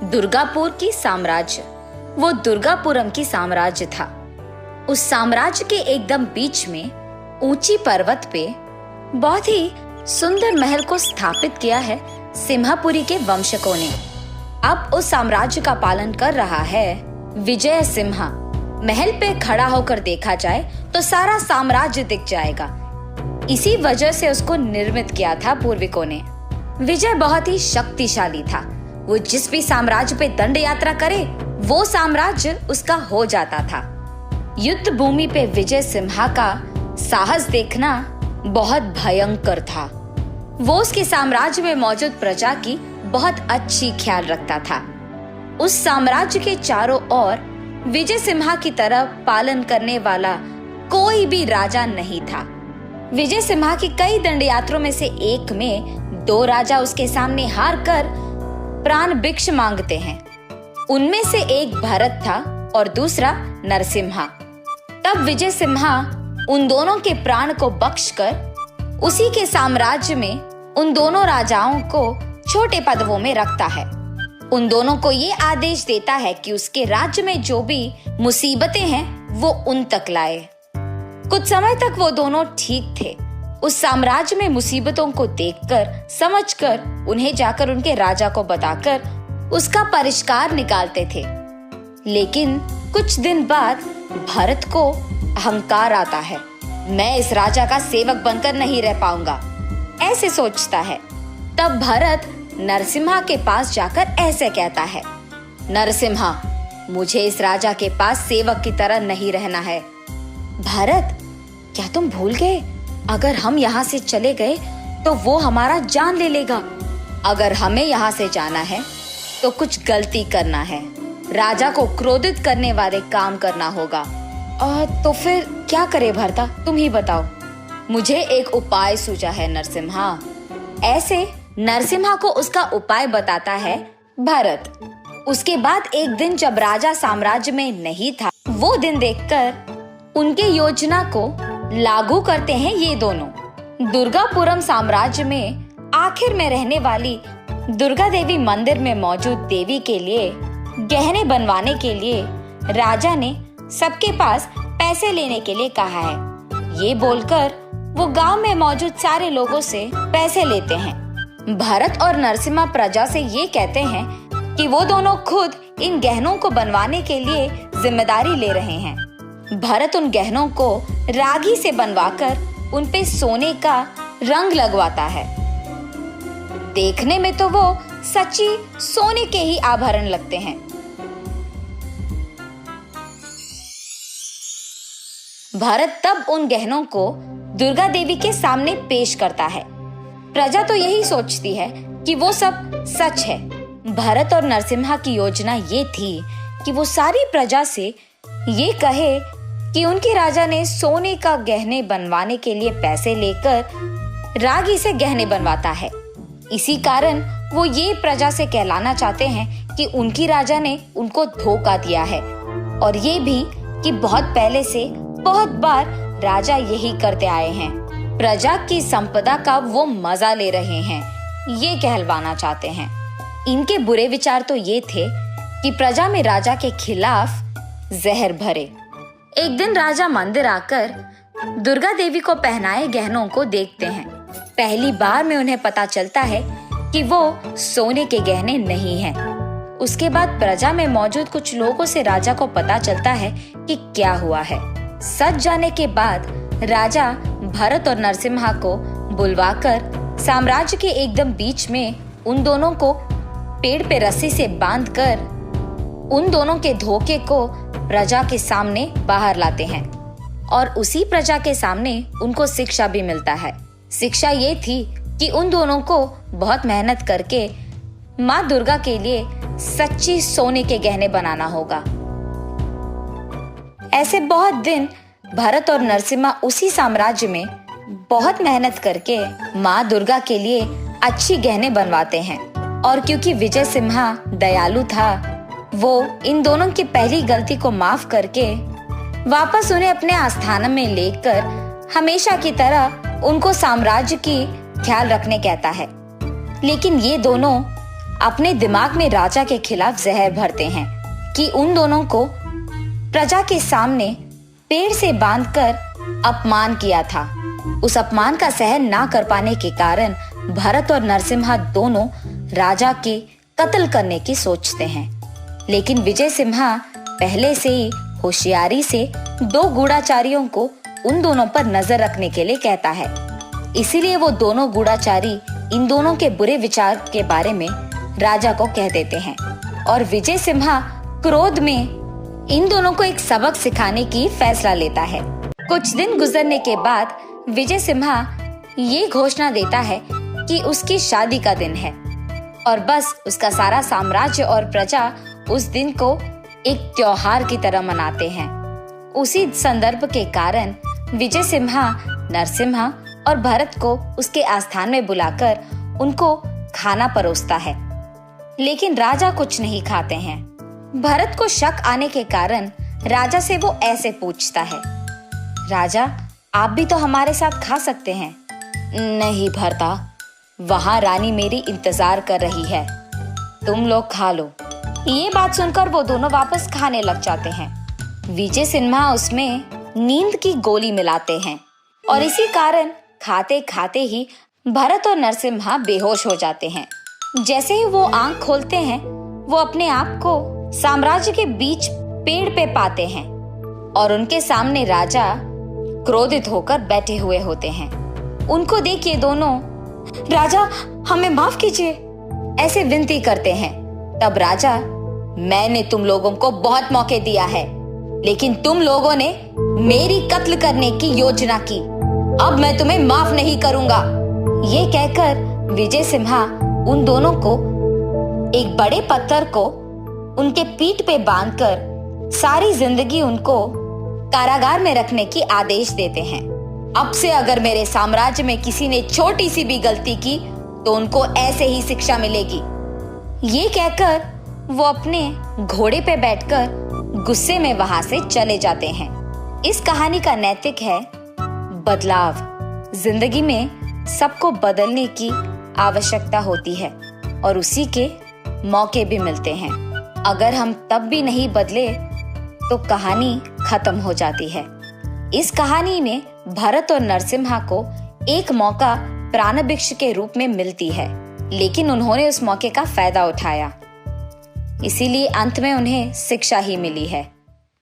दुर्गापुर की साम्राज्य। वो दुर्गापुरम की साम्राज्य था। उस साम्राज्य के एकदम बीच में ऊंची पर्वत पे बहुत ही सुंदर महल को स्थापित किया है सिम्हापुरी के वंशकों ने। अब उस साम्राज्य का पालन कर रहा है विजय सिम्हा। महल पे खड़ा होकर देखा जाए तो सारा साम्राज्य दिख जाएगा। इसी वजह से उसको निर्मित किया था पूर्विकों ने। विजय बहुत ही शक्तिशाली था। वो जिस भी साम्राज्य पे दंड यात्रा करे वो साम्राज्य उसका हो जाता था। युद्ध भूमि पे विजय सिम्हा का साहस देखना बहुत भयंकर था। वो उसके साम्राज्य में मौजूद प्रजा की बहुत अच्छी ख्याल रखता था। उस साम्राज्य के चारों ओर विजय सिम्हा की तरह पालन करने वाला कोई भी राजा नहीं था। विजय सिम्हा की कई दंडयात्रों में से एक में 2 राजा उसके सामने हार कर प्राण भिक्षा मांगते हैं। उनमें से एक भरत था और दूसरा नरसिम्हा। तब विजय सिम्हा उन दोनों के प्राण को बख्शकर उसी के साम्राज्य में उन दोनों राजाओं को छोटे पदवों में रखता है। उन दोनों को ये आदेश देता है कि उसके राज्य में जो भी मुसीबतें हैं वो उन तक लाए। कुछ समय तक वो दोनों ठीक थे। उस साम्राज्य में मुसीबतों को देखकर, समझकर, उन्हें जाकर उनके राजा को बताकर उसका परिष्कार निकालते थे। लेकिन कुछ दिन बाद भरत को अहंकार आता है। मैं इस राजा का सेवक बनकर नहीं रह पाऊंगा, ऐसे सोचता है। तब भरत नरसिम्हा के पास जाकर ऐसे कहता है, नरसिम्हा, मुझे इस राजा के पास सेवक की तरह नहीं रहना है। भरत, क्या तुम भूल गए? अगर हम यहाँ से चले गए तो वो हमारा जान ले लेगा। अगर हमें यहाँ से जाना है तो कुछ गलती करना है, राजा को क्रोधित करने वाले काम करना होगा। तो फिर क्या करे भरता, तुम ही बताओ। मुझे एक उपाय सूझा है नरसिम्हा। ऐसे नरसिम्हा को उसका उपाय बताता है भरत। उसके बाद एक दिन जब राजा साम्राज्य में नहीं था, वो दिन देखकर उनके योजना को लागू करते हैं ये दोनों। दुर्गापुरम साम्राज्य में आखिर में रहने वाली दुर्गा देवी मंदिर में मौजूद देवी के लिए गहने बनवाने के लिए राजा ने सबके पास पैसे लेने के लिए कहा है। ये बोलकर वो गांव में मौजूद सारे लोगों से पैसे लेते हैं। भरत और नरसिम्हा प्रजा से ये कहते हैं कि वो दोनों खुद इन गहनों को बनवाने के लिए जिम्मेदारी ले रहे हैं। भरत उन गहनों को रागी से बनवाकर उन पे सोने का रंग लगवाता है। देखने में तो वो सच्ची सोने के ही आभरण लगते हैं। भरत तब उन गहनों को दुर्गा देवी के सामने पेश करता है। प्रजा तो यही सोचती है कि वो सब सच है। भरत और नरसिम्हा की योजना ये थी कि वो सारी प्रजा से ये कहे कि उनके राजा ने सोने का गहने बनवाने के लिए पैसे लेकर रागी से गहने बनवाता है। इसी कारण वो ये प्रजा से कहलाना चाहते हैं कि उनकी राजा ने उनको धोखा दिया है। और ये भी कि बहुत पहले से बहुत बार राजा यही करते आए हैं। प्रजा की संपदा का वो मजा ले रहे हैं, ये कहलवाना चाहते हैं। इनके बुरे विचार तो ये थे कि प्रजा में राजा के खिलाफ जहर भरे। एक दिन राजा मंदिर आकर दुर्गा देवी को पहनाए गहनों को देखते हैं। पहली बार में उन्हें पता चलता है कि वो सोने के गहने नहीं हैं। उसके बाद प्रजा में मौजूद कुछ लोगों से राजा को पता चलता है कि क्या हुआ है। सच जाने के बाद राजा भरत और नरसिम्हा को बुलवाकर साम्राज्य के एकदम बीच में उन दोनों को पेड़ पे रस्सी से बांधकर उन दोनों के धोखे को प्रजा के सामने बाहर लाते हैं। और उसी प्रजा के सामने उनको शिक्षा भी मिलता है। शिक्षा ये थी कि उन दोनों को बहुत मेहनत करके माँ दुर्गा के लिए सच्ची सोने के गहने बनाना होगा। ऐसे बहुत दिन भरत और नरसिम्हा उसी साम्राज्य में बहुत मेहनत करके माँ दुर्गा के लिए अच्छी गहने बनवाते हैं। और क्योंकि विजय सिम्हा दयालु था, वो इन दोनों की पहली गलती को माफ करके वापस उन्हें अपने आस्थान में लेकर हमेशा की तरह उनको साम्राज्य की ख्याल रखने कहता है। लेकिन ये दोनों अपने दिमाग में राजा के खिलाफ जहर भरते हैं कि उन दोनों को प्रजा के सामने पेड़ से बांधकर अपमान किया था। उस अपमान का सहन ना कर पाने के कारण भरत और नरसिम्हा दोनों राजा के कत्ल करने की सोचते हैं। लेकिन विजय सिम्हा पहले से ही होशियारी से 2 गूढ़ाचारियों को उन दोनों पर नजर रखने के लिए कहता है। इसीलिए वो दोनों गूढ़ाचारी इन दोनों के बुरे विचार के बारे में राजा को कह देते हैं और विजय सिम्हा क्रोध में इन दोनों को एक सबक सिखाने की फैसला लेता है। कुछ दिन गुजरने के बाद विजय सिम्हा ये घोषणा देता है कि उसकी शादी का दिन है और बस उसका सारा साम्राज्य और प्रजा उस दिन को एक त्योहार की तरह मनाते हैं। उसी संदर्भ के कारण विजय सिम्हा नरसिम्हा और भरत को उसके आस्थान में बुलाकर उनको खाना परोसता है, लेकिन राजा कुछ नहीं खाते हैं। भरत को शक आने के कारण राजा से वो ऐसे पूछता है, राजा आप भी तो हमारे साथ खा सकते हैं। नहीं भरता, वहाँ रानी मेरी इंतजार कर रही है, तुम लोग खा लो। ये बात सुनकर वो दोनों वापस खाने लग जाते हैं। विजय सिन्हा उसमें नींद की गोली मिलाते हैं और इसी कारण खाते खाते ही भरत और नरसिम्हा बेहोश हो जाते हैं। जैसे ही वो आंख खोलते हैं वो अपने आप को साम्राज्य के बीच पेड़ पे पाते हैं और उनके सामने राजा क्रोधित होकर बैठे हुए होते हैं। उनको देख ये दोनों राजा हमें माफ कीजिए ऐसे विनती करते हैं। तब राजा, मैंने तुम लोगों को बहुत मौके दिया है, लेकिन तुम लोगों ने मेरी कत्ल करने की योजना की, अब मैं तुम्हें माफ नहीं करूंगा। ये कहकर विजय सिम्हा उन दोनों को एक बड़े पत्थर को उनके पीठ पे बांधकर सारी जिंदगी उनको कारागार में रखने की आदेश देते हैं। अब से अगर मेरे साम्राज्य में किसी ने छोटी सी भी गलती की तो उनको ऐसे ही शिक्षा मिलेगी। ये कहकर वो अपने घोड़े पे बैठकर गुस्से में वहां से चले जाते हैं। इस कहानी का नैतिक है बदलाव। जिंदगी में सबको बदलने की आवश्यकता होती है और उसी के मौके भी मिलते हैं। अगर हम तब भी नहीं बदले तो कहानी खत्म हो जाती है। इस कहानी में भरत और नरसिम्हा को एक मौका प्राणभिक्षा के रूप में मिलती है, लेकिन उन्होंने उस मौके का फायदा उठाया, इसीलिए अंत में उन्हें शिक्षा ही मिली है।